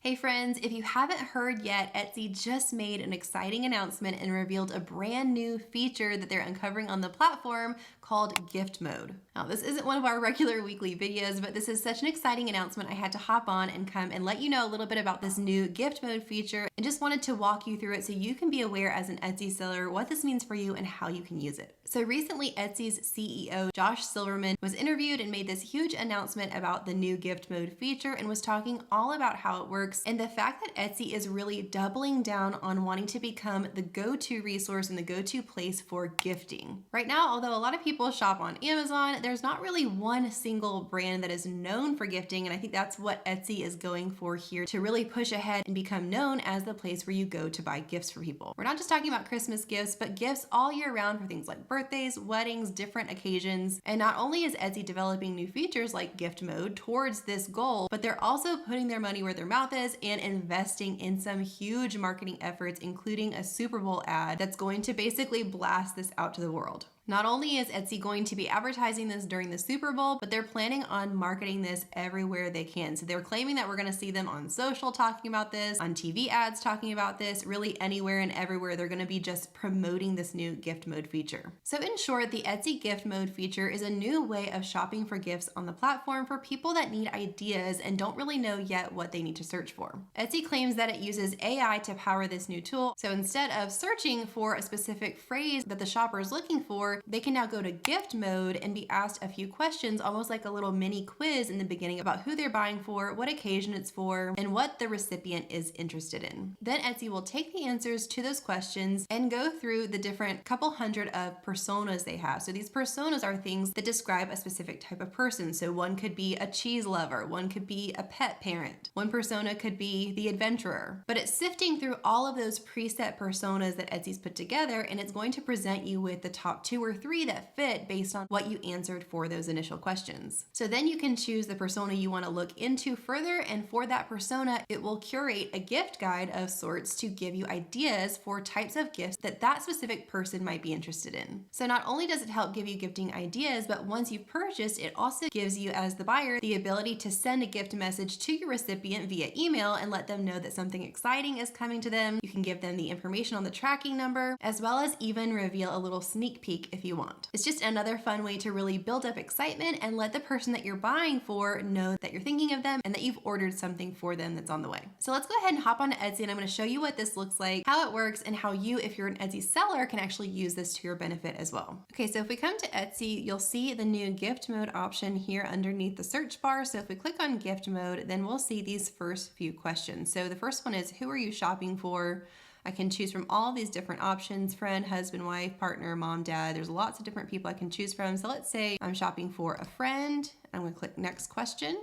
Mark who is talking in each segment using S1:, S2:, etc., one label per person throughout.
S1: Hey friends, if you haven't heard yet, Etsy just made an exciting announcement and revealed a brand new feature that they're uncovering on the platform called gift mode. Now, this isn't one of our regular weekly videos, but this is such an exciting announcement I had to hop on and come and let you know a little bit about this new gift mode feature and just wanted to walk you through it so you can be aware as an Etsy seller what this means for you and how you can use it. So recently, Etsy's CEO, Josh Silverman, was interviewed and made this huge announcement about the new gift mode feature and was talking all about how it works and the fact that Etsy is really doubling down on wanting to become the go-to resource and the go-to place for gifting. Right now, although a lot of people shop on Amazon, there's not really one single brand that is known for gifting, and I think that's what Etsy is going for here to really push ahead and become known as the place where you go to buy gifts for people. We're not just talking about Christmas gifts, but gifts all year round for things like birthdays, weddings, different occasions. And not only is Etsy developing new features like gift mode towards this goal, but they're also putting their money where their mouth is and investing in some huge marketing efforts, including a Super Bowl ad that's going to basically blast this out to the world. Not only is Etsy going to be advertising this during the Super Bowl, but they're planning on marketing this everywhere they can. So they're claiming that we're going to see them on social talking about this, on TV ads talking about this, really anywhere and everywhere. They're going to be just promoting this new gift mode feature. So in short, the Etsy gift mode feature is a new way of shopping for gifts on the platform for people that need ideas and don't really know yet what they need to search for. Etsy claims that it uses AI to power this new tool. So instead of searching for a specific phrase that the shopper is looking for, they can now go to gift mode and be asked a few questions, almost like a little mini quiz in the beginning about who they're buying for, what occasion it's for, and what the recipient is interested in. Then Etsy will take the answers to those questions and go through the different couple hundred of personas they have. So these personas are things that describe a specific type of person. So one could be a cheese lover, one could be a pet parent, one persona could be the adventurer. But it's sifting through all of those preset personas that Etsy's put together, and it's going to present you with the top 2 or 3 that fit based on what you answered for those initial questions. So then you can choose the persona you want to look into further, and for that persona, it will curate a gift guide of sorts to give you ideas for types of gifts that that specific person might be interested in. So not only does it help give you gifting ideas, but once you've purchased, it also gives you as the buyer the ability to send a gift message to your recipient via email and let them know that something exciting is coming to them. You can give them the information on the tracking number, as well as even reveal a little sneak peek if you want. It's just another fun way to really build up excitement and let the person that you're buying for know that you're thinking of them and that you've ordered something for them that's on the way. So let's go ahead and hop onto Etsy, and I'm going to show you what this looks like, how it works, and how you, if you're an Etsy seller, can actually use this to your benefit as well. Okay, so if we come to Etsy, you'll see the new gift mode option here underneath the search bar. So if we click on gift mode, then we'll see these first few questions. So the first one is, who are you shopping for? I can choose from all these different options: friend, husband, wife, partner, mom, dad. There's lots of different people I can choose from. So let's say I'm shopping for a friend. I'm going to click next question.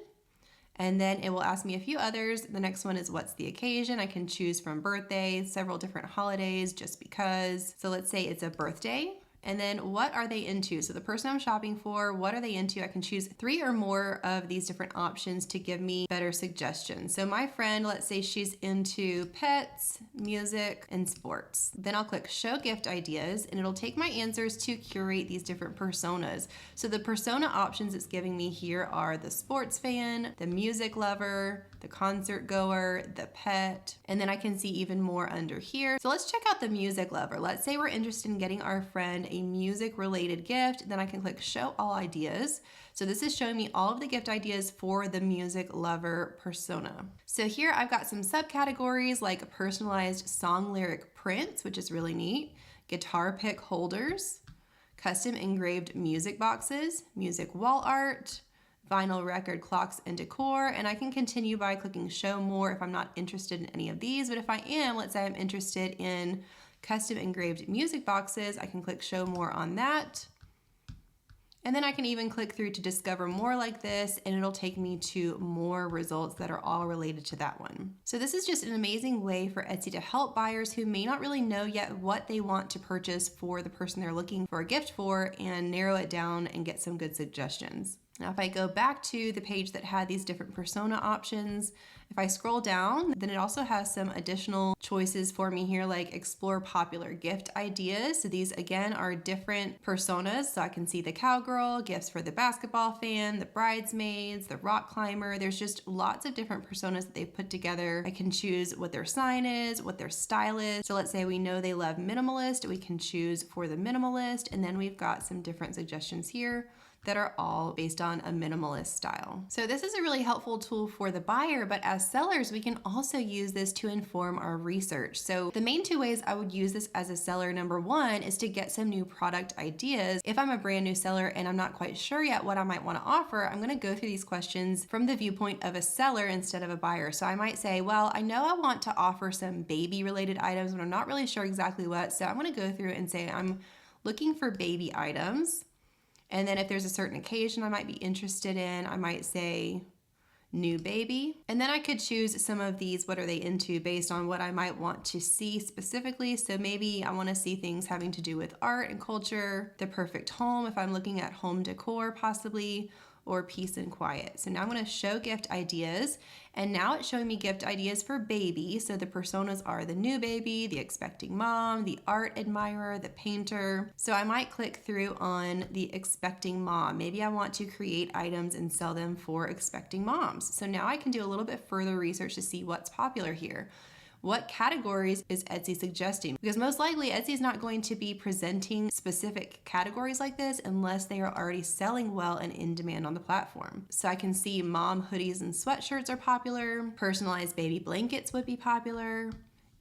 S1: And then it will ask me a few others. The next one is, what's the occasion? I can choose from birthdays, several different holidays, just because. So let's say it's a birthday. And then what are they into? So the person I'm shopping for, what are they into? I can choose 3 or more of these different options to give me better suggestions. So my friend, let's say she's into pets, music, and sports. Then I'll click show gift ideas, and it'll take my answers to curate these different personas. So the persona options it's giving me here are the sports fan, the music lover, the concert goer, the pet, and then I can see even more under here. So let's check out the music lover. Let's say we're interested in getting our friend a music related gift. Then I can click show all ideas. So this is showing me all of the gift ideas for the music lover persona. So here I've got some subcategories like personalized song lyric prints, which is really neat, guitar pick holders, custom engraved music boxes, music wall art, vinyl record clocks and decor, and I can continue by clicking show more if I'm not interested in any of these. But if I am, let's say I'm interested in custom engraved music boxes, I can click show more on that. And then I can even click through to discover more like this, and it'll take me to more results that are all related to that one. So this is just an amazing way for Etsy to help buyers who may not really know yet what they want to purchase for the person they're looking for a gift for, and narrow it down and get some good suggestions. Now, if I go back to the page that had these different persona options, if I scroll down, then it also has some additional choices for me here, like explore popular gift ideas. So these again are different personas. So I can see the cowgirl, gifts for the basketball fan, the bridesmaids, the rock climber. There's just lots of different personas that they've put together. I can choose what their sign is, what their style is. So let's say we know they love minimalist. We can choose for the minimalist. And then we've got some different suggestions here that are all based on a minimalist style. So this is a really helpful tool for the buyer, but as sellers, we can also use this to inform our research. So the main two ways I would use this as a seller, number one, is to get some new product ideas. If I'm a brand new seller and I'm not quite sure yet what I might want to offer, I'm gonna go through these questions from the viewpoint of a seller instead of a buyer. So I might say, well, I know I want to offer some baby related items, but I'm not really sure exactly what. So I'm gonna go through and say, I'm looking for baby items. And then if there's a certain occasion I might be interested in, I might say new baby. And then I could choose some of these, what are they into, based on what I might want to see specifically. So maybe I want to see things having to do with art and culture, the perfect home, if I'm looking at home decor possibly, or peace and quiet. So now I'm going to show gift ideas, and now it's showing me gift ideas for baby. So the personas are the new baby, the expecting mom, the art admirer, the painter. So I might click through on the expecting mom. Maybe I want to create items and sell them for expecting moms. So now I can do a little bit further research to see what's popular here. What categories is Etsy suggesting? Because most likely Etsy is not going to be presenting specific categories like this unless they are already selling well and in demand on the platform. So I can see mom hoodies and sweatshirts are popular, personalized baby blankets would be popular,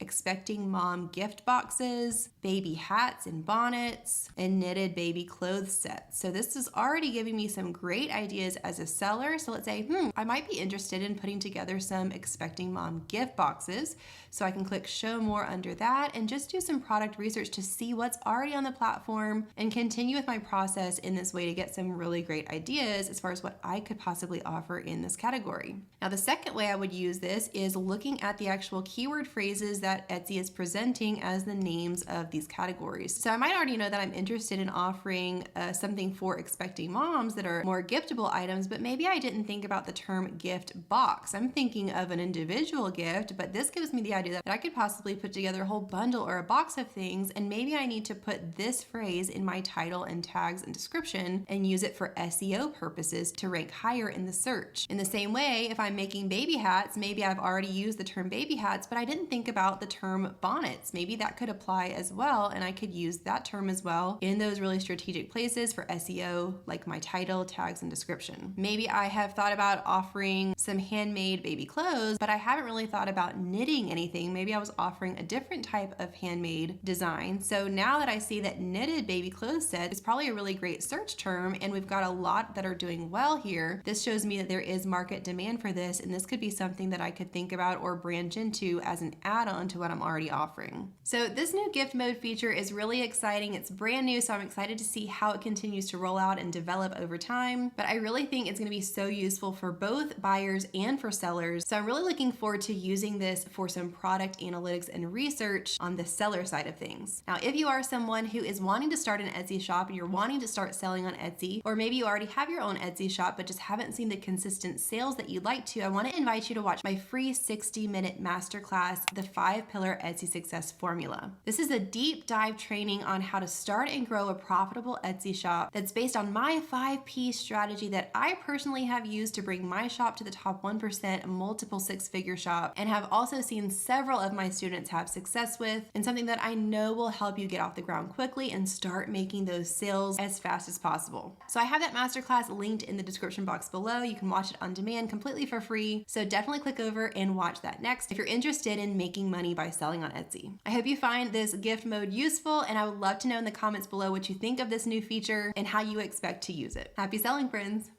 S1: expecting mom gift boxes, baby hats and bonnets, and knitted baby clothes sets. So this is already giving me some great ideas as a seller. So let's say, I might be interested in putting together some expecting mom gift boxes. So I can click show more under that and just do some product research to see what's already on the platform and continue with my process in this way to get some really great ideas as far as what I could possibly offer in this category. Now, the second way I would use this is looking at the actual keyword phrases that Etsy is presenting as the names of these categories. So I might already know that I'm interested in offering something for expecting moms that are more giftable items, but maybe I didn't think about the term gift box. I'm thinking of an individual gift, but this gives me the idea that I could possibly put together a whole bundle or a box of things, and maybe I need to put this phrase in my title and tags and description and use it for SEO purposes to rank higher in the search. In the same way, if I'm making baby hats, maybe I've already used the term baby hats, but I didn't think about the term bonnets. Maybe that could apply as well, and I could use that term as well in those really strategic places for SEO, like my title, tags, and description. Maybe I have thought about offering some handmade baby clothes, but I haven't really thought about knitting anything. Maybe I was offering a different type of handmade design. So now that I see that knitted baby clothes set is probably a really great search term, and we've got a lot that are doing well here, this shows me that there is market demand for this, and this could be something that I could think about or branch into as an add-on to what I'm already offering. So this new gift mode feature is really exciting. It's brand new, so I'm excited to see how it continues to roll out and develop over time. But I really think it's going to be so useful for both buyers and for sellers. So I'm really looking forward to using this for some product analytics and research on the seller side of things. Now, if you are someone who is wanting to start an Etsy shop and you're wanting to start selling on Etsy, or maybe you already have your own Etsy shop but just haven't seen the consistent sales that you'd like to, I want to invite you to watch my free 60-minute masterclass, The 5-Pillar Etsy Success Formula. This is a deep dive training on how to start and grow a profitable Etsy shop that's based on my 5P strategy that I personally have used to bring my shop to the top 1% multiple six-figure shop, and have also seen several of my students have success with, and something that I know will help you get off the ground quickly and start making those sales as fast as possible. So I have that masterclass linked in the description box below. You can watch it on demand completely for free. So definitely click over and watch that next if you're interested in making money by selling on Etsy. I hope you find this gift mode useful, and I would love to know in the comments below what you think of this new feature and how you expect to use it. Happy selling, friends!